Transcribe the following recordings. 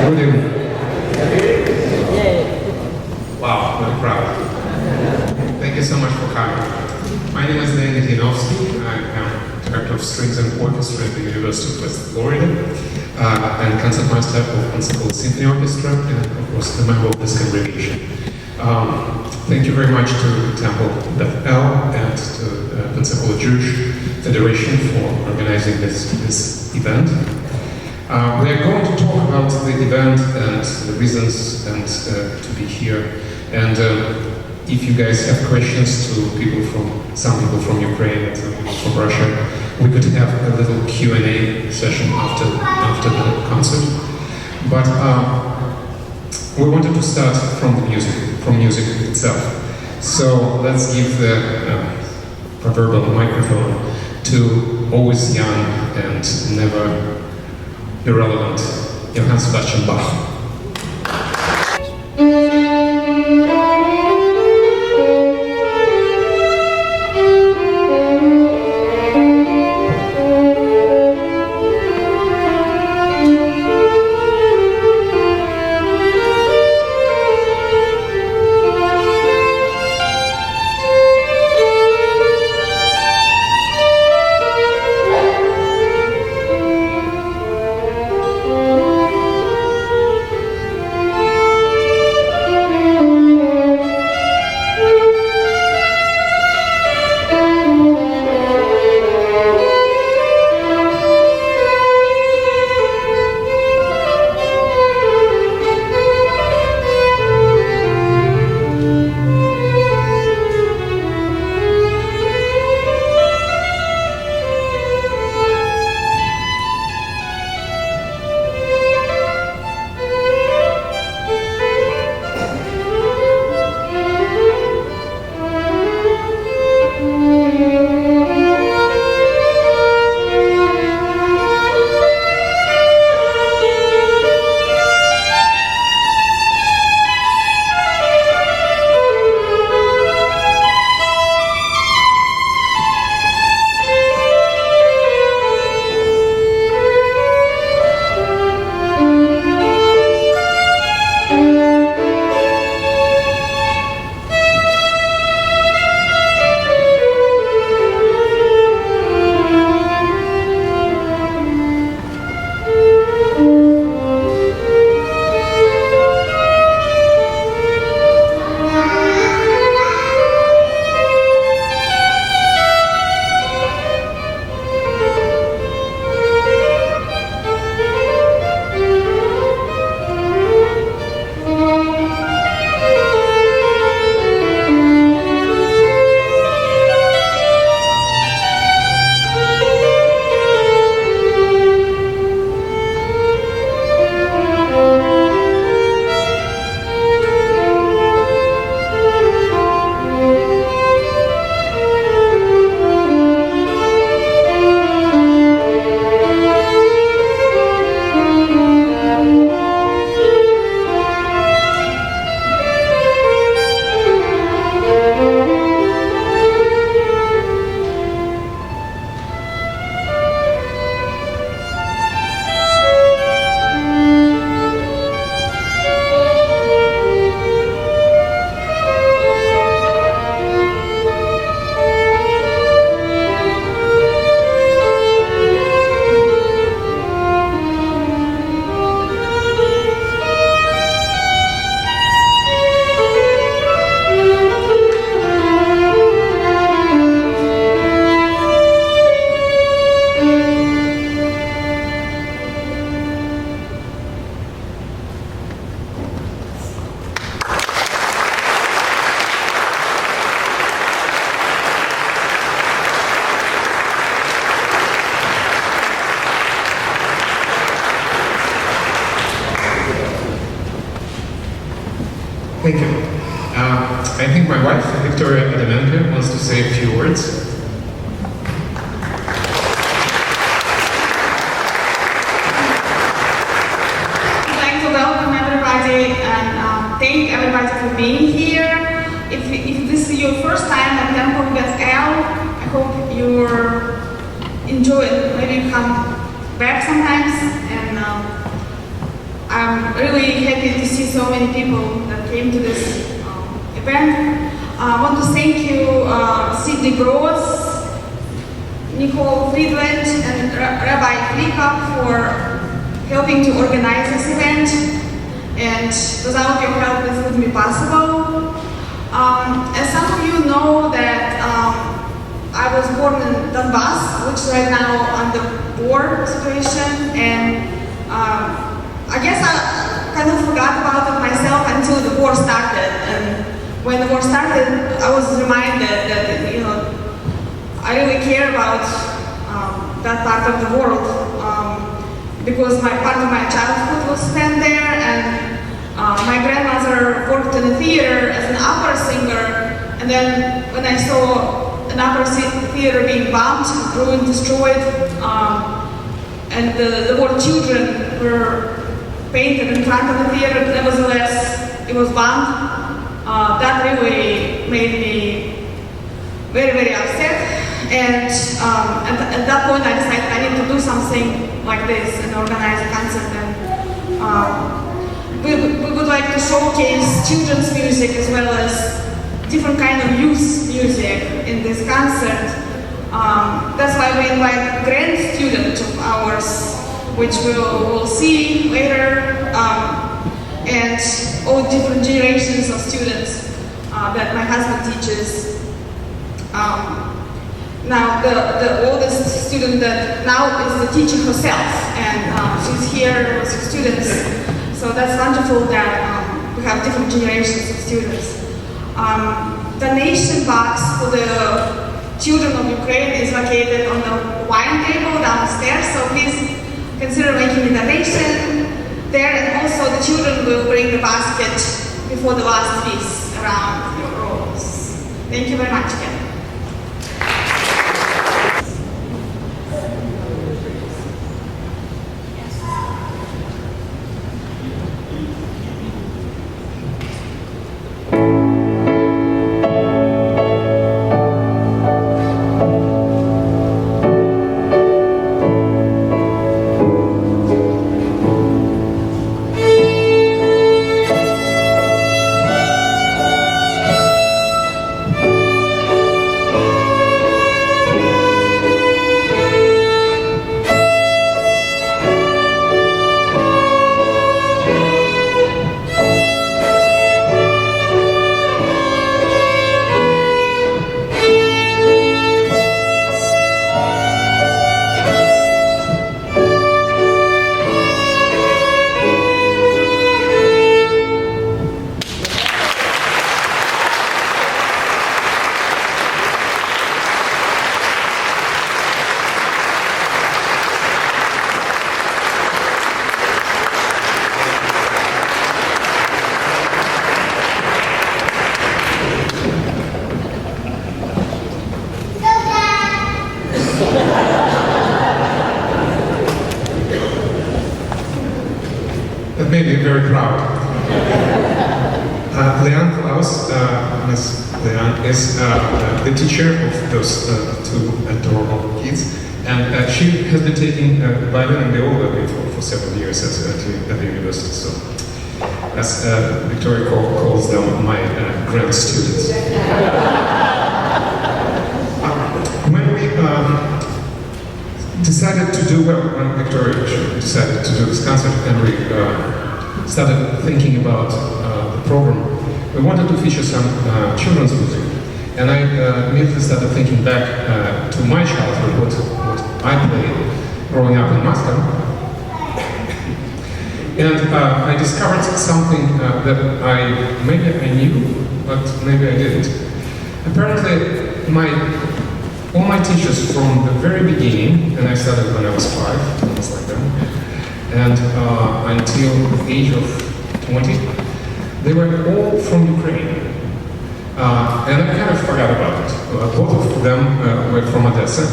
Good evening. Wow, what a crowd. Thank you so much for coming. My name is Leonid Yanovskiy. I am Director of Strings and Orchestra at the University of West Florida, and Concertmaster of Pensacola Symphony Orchestra, and of course a member of this congregation. Thank you very much to Temple Beth and to Pensacola Jewish Federation for organizing this event. We are going to talk about the event and the reasons and to be here. And if you guys have questions to some people from Ukraine and some people from Russia, we could have a little Q&A session after the concert. But we wanted to start from the music itself. So let's give the proverbial microphone to always young and never irrelevant Johann Sebastian Bach. Thank you. I think my wife, Victoria Adamenko, wants to say a few words. I'd like to welcome everybody and thank everybody for being here. If this is your first time at Temple Beth, I hope you enjoy it. Maybe come back sometimes. And I'm really happy to see so many people that came to this event. I want to thank you, Sidney Gross, Nicole Friedland, and Rabbi Flika for helping to organize this event. And without your help, this wouldn't be possible. As some of you know that I was born in Donbass, which is right now under war situation, and I guess I kind of forgot about it myself until the war started. And when the war started, I was reminded that, you know, I really care about that part of the world because part of my childhood was spent there, and my grandmother worked in the theater as an opera singer, and then when I saw an opera theater being bombed, ruined, destroyed, and the word children were painted in front of the theater, nevertheless it was bombed. That really made me very, very upset. And at that point I decided I need to do something like this and organize a concert. And we would like to showcase children's music as well as different kind of youth music in this concert. That's why we invite grand students of ours, which we'll see later, and all different generations of students that my husband teaches. Now the oldest student that now is the teacher herself, and she's here with her students. So that's wonderful that we have different generations of students. The donation box for the children of Ukraine is located on the wine table downstairs, so please consider making a donation there, and also the children will bring the basket before the last piece around your rows. Thank you very much again. That made me very proud. Leon Klauss, Miss Leon, is the teacher of those two adorable kids, and she has been taking violin and viola for several years at the university. So, as Victoria calls them, my grand students. When we decided to do, well, when Victoria decided to do this concert, and we started thinking about the program, we wanted to feature some children's music. And I immediately started thinking back to my childhood, what I played growing up in Moscow. And I discovered something that maybe I knew, but maybe I didn't. Apparently, all my teachers from the very beginning, and I started when I was 5, almost like that, and until the age of 20, they were all from Ukraine. And I kind of forgot about it. Both of them were from Odessa.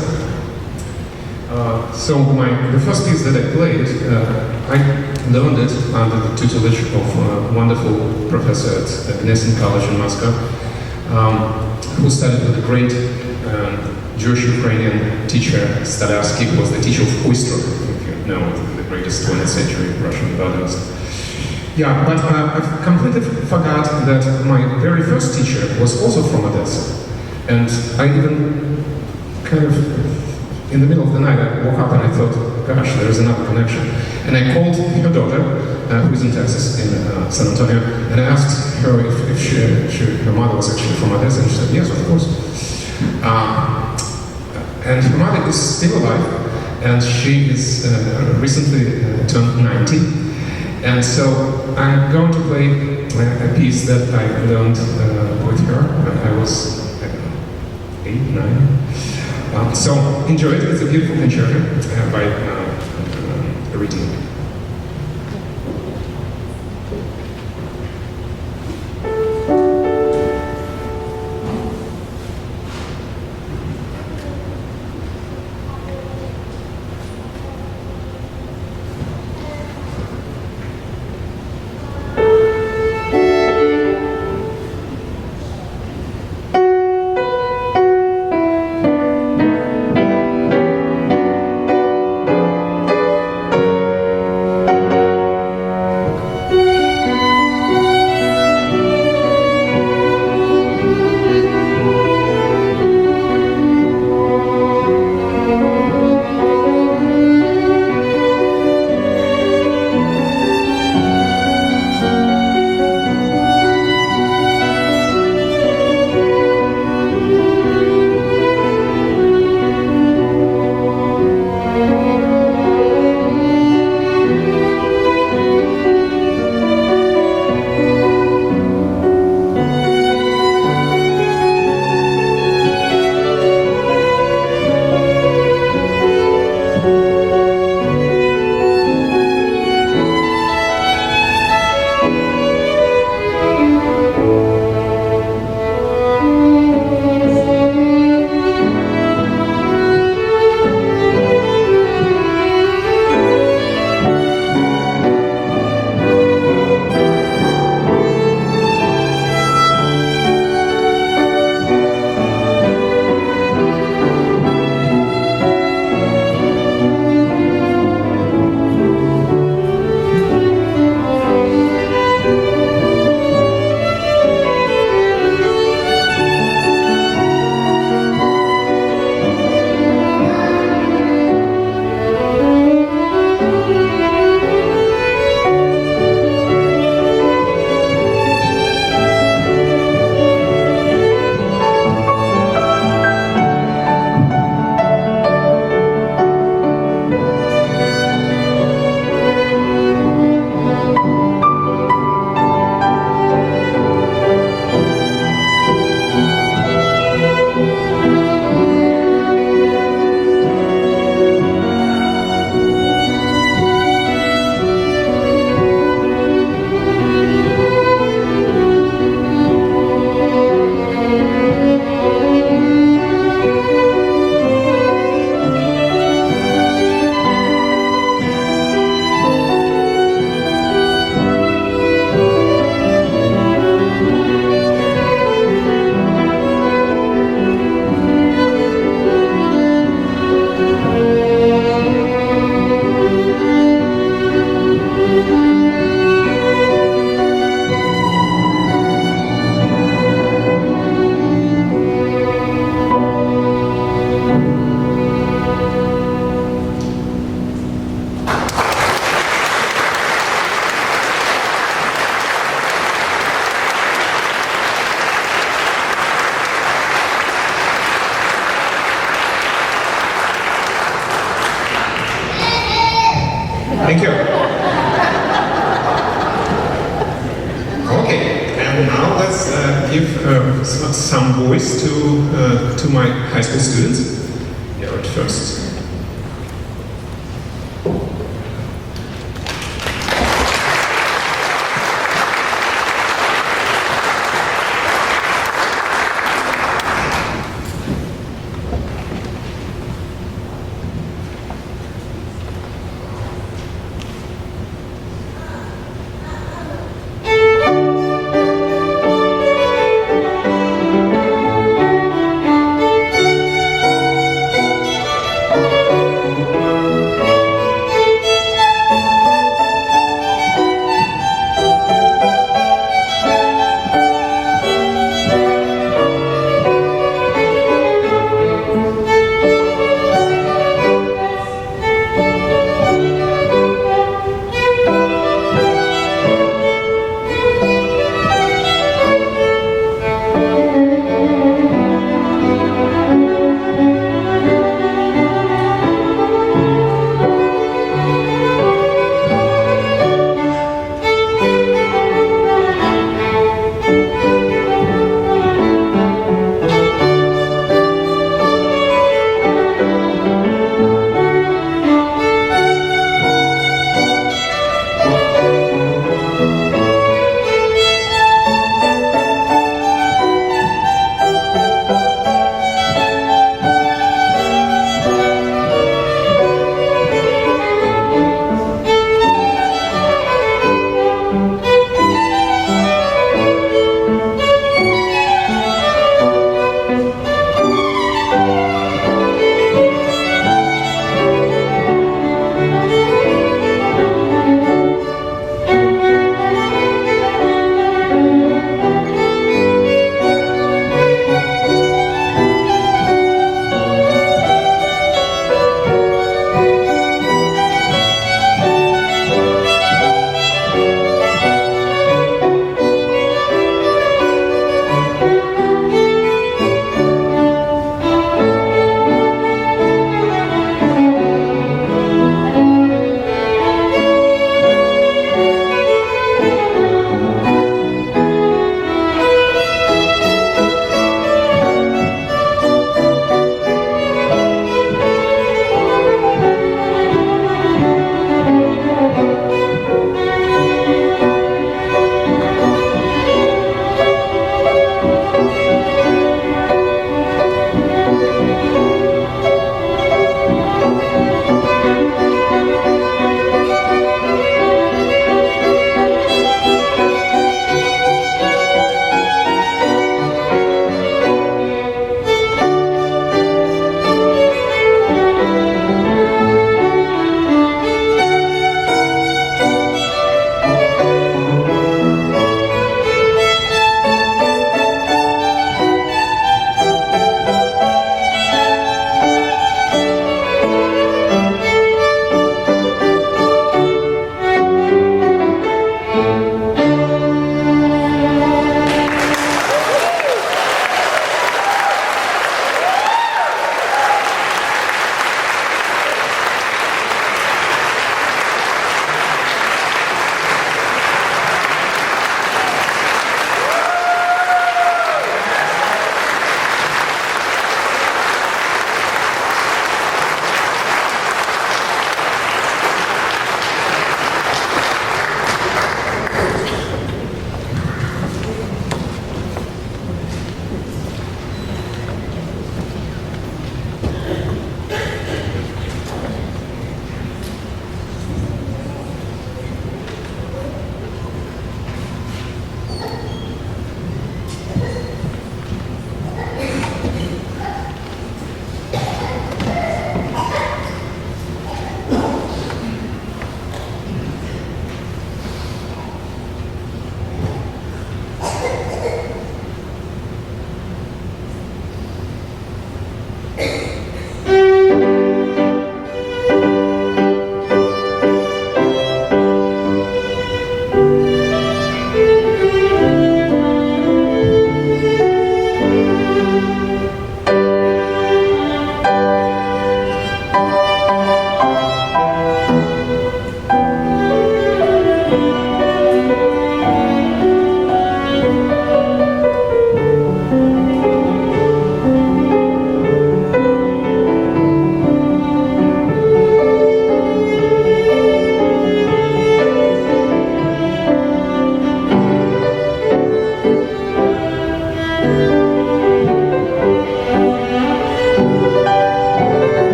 So the first piece that I played, I learned it under the tutelage of a wonderful professor at Gnesin College in Moscow, who studied with a great Jewish-Ukrainian teacher. Stadarsky was the teacher of Oistrakh, if you know, the greatest 20th century Russian violinist. Yeah, but I completely forgot that my very first teacher was also from Odessa. And I even kind of, in the middle of the night, I woke up and I thought, gosh, there's another connection. And I called her daughter, who's in Texas, in San Antonio, and I asked her if her mother was actually from Odessa, and she said, yes, of course. And her mother is still alive, and she is recently turned 90. And so I'm going to play a piece that I learned with her when I was, I don't know, 8, 9. So enjoy it. It's a beautiful concerto by Rieding. Thank you. Okay, and now let's give some voice to my high school students. Garrett first.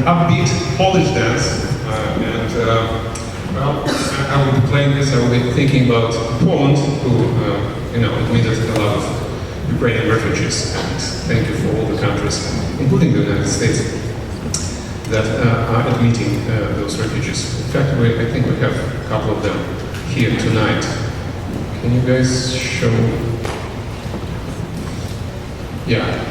upbeat Polish dance. Well, I will be playing this. I will be thinking about Poland, who admitted a lot of Ukrainian refugees. And thank you for all the countries, including the United States, that are admitting those refugees. In fact, I think we have a couple of them here tonight. Can you guys show? Yeah.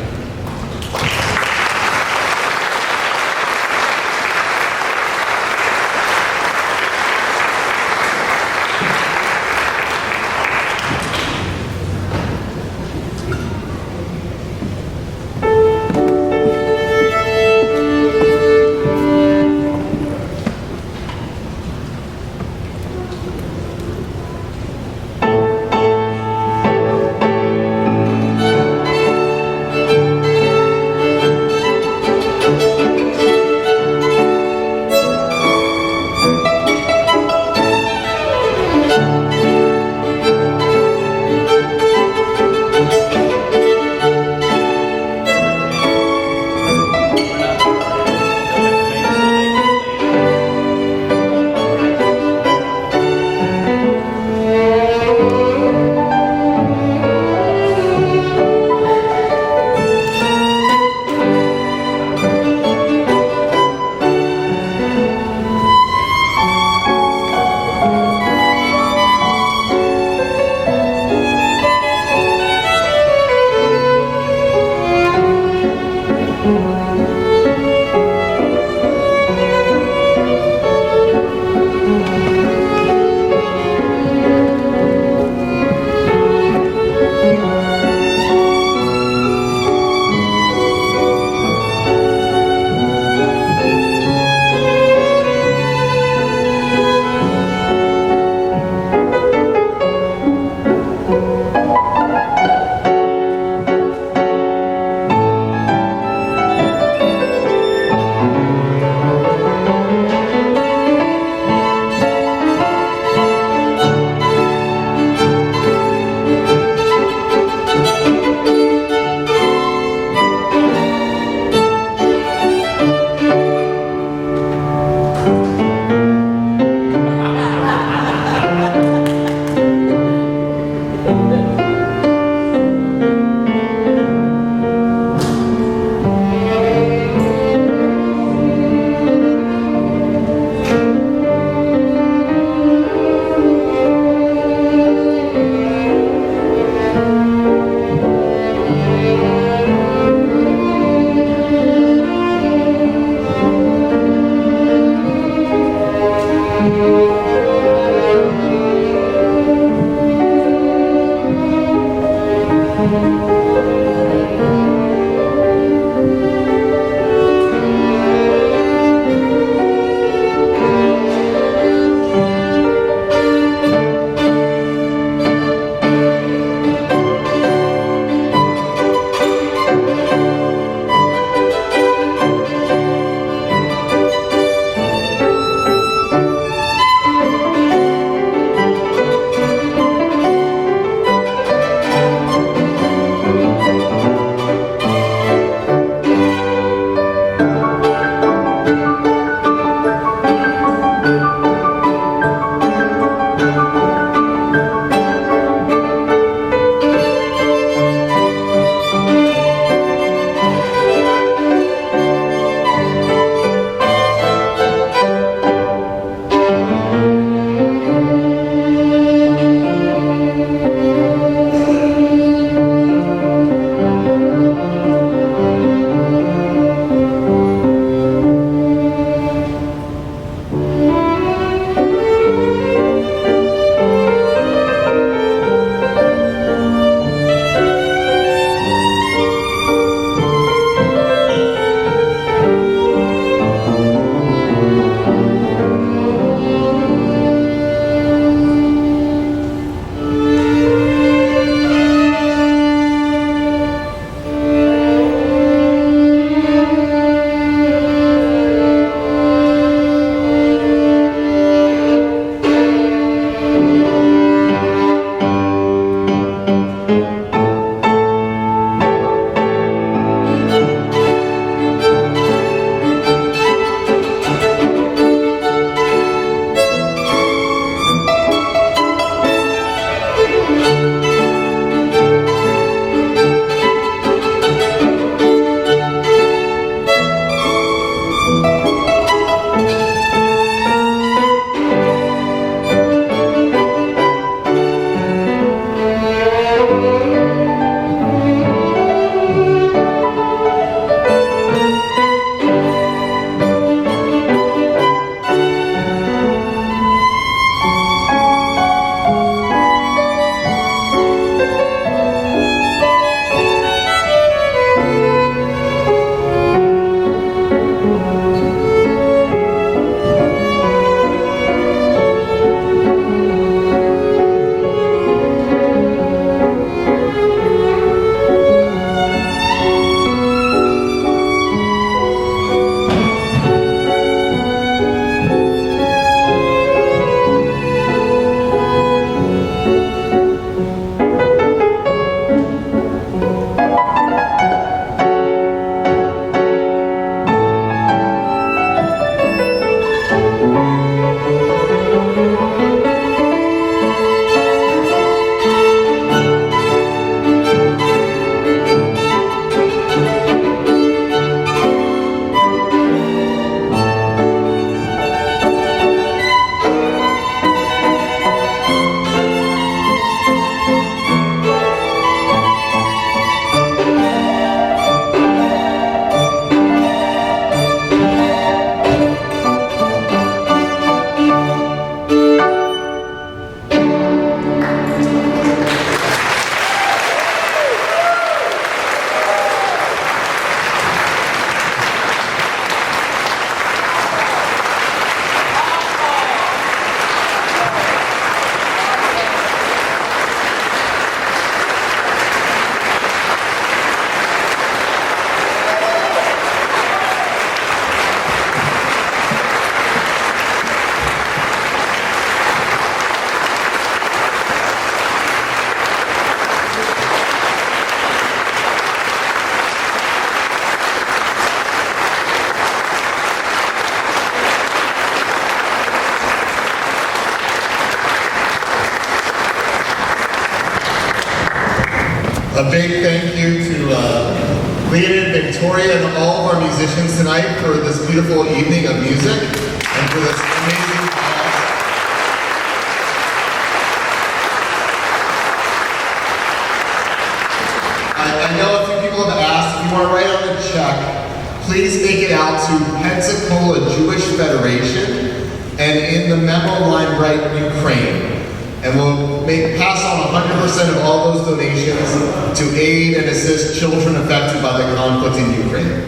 A big thank you to Leonid, Victoria, and all of our musicians tonight for this beautiful evening of music and for this amazing class. I know a few people have asked, if you want to write on the check, please make it out to Pensacola Jewish Federation, and in the memo line write Ukraine. And we'll pass on 100% of all those donations to aid and assist children affected by the conflict in Ukraine.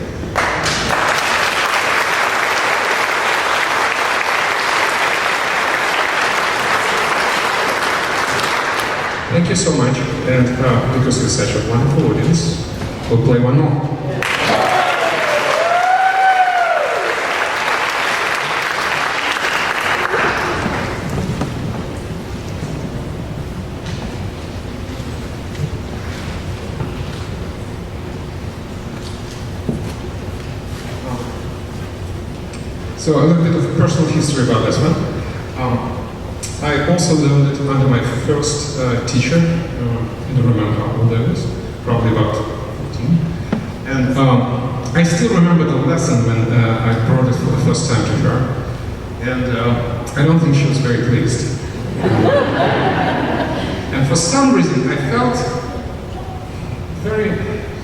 Thank you so much, and because you're such a wonderful audience, we'll play one more. So a little bit of personal history about this one. I also learned it under my first teacher. I don't remember how old I was, probably about 14. And I still remember the lesson when I brought it for the first time to her. And I don't think she was very pleased. And for some reason, I felt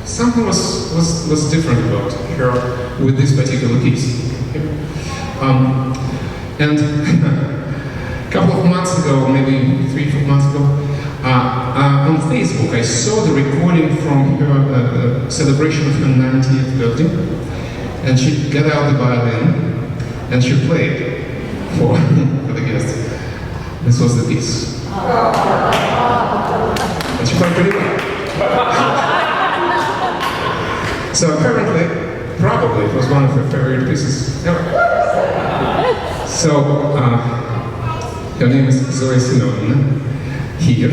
something was different about her with this particular piece. And a couple of months ago, maybe 3-4 months ago, on Facebook, I saw the recording from her celebration of her 90th birthday, and she got out the violin and she played for the guests. This was the piece. And she played pretty well. So apparently, probably it was one of her favorite pieces ever. So, her name is Zoe Sinovna, here.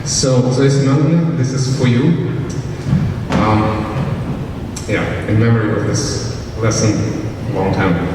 So, Zoe Sinovna, this is for you. Yeah, in memory of this lesson a long time ago.